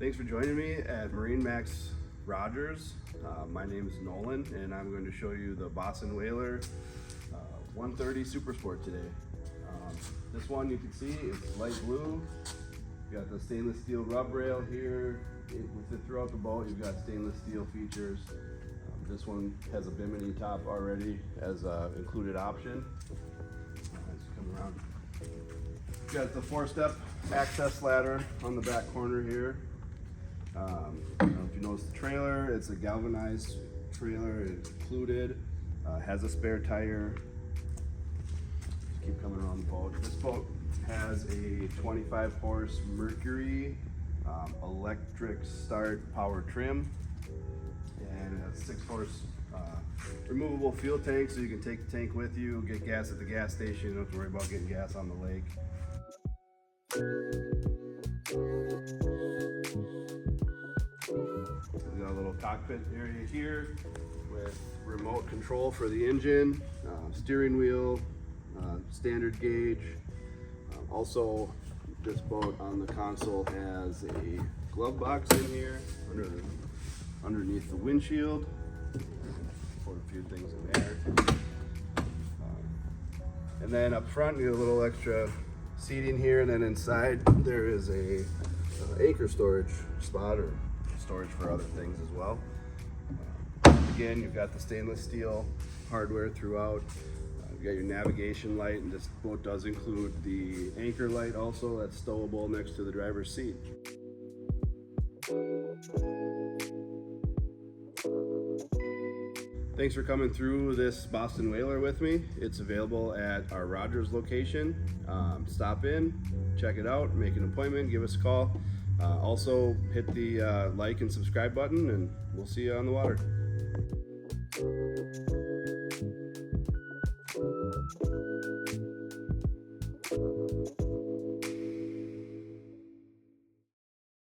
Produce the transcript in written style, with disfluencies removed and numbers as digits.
Thanks for joining me at MarineMax Rogers. My name is Nolan, and I'm going to show you the Boston Whaler 130 Super Sport today. This one you can see it's light blue. You got the stainless steel rub rail here. With it throughout the boat, you've got stainless steel features. This one has a bimini top already as an included option. Let's come around. You've got the 4-step access ladder on the back corner here. I don't know if you noticed the trailer, it's a galvanized trailer, it's included, has a spare tire. Just keep coming around the boat. This boat has a 25 horse Mercury electric start power trim, and it has 6 horse removable fuel tank, so you can take the tank with you, get gas at the gas station, you don't have to worry about getting gas on the lake. We've got a little cockpit area here with remote control for the engine, steering wheel, standard gauge. Also, this boat on the console has a glove box in here underneath the windshield. Put a few things in there. And then up front, you have a little extra seating here, and then inside there is a anchor storage spot or storage for other things as well. Again, you've got the stainless steel hardware throughout. You've got your navigation light, and this boat does include the anchor light also that's stowable next to the driver's seat. Thanks for coming through this Boston Whaler with me. It's available at our Rogers location. Stop in, check it out, make an appointment, give us a call. Also hit the like and subscribe button, and we'll see you on the water.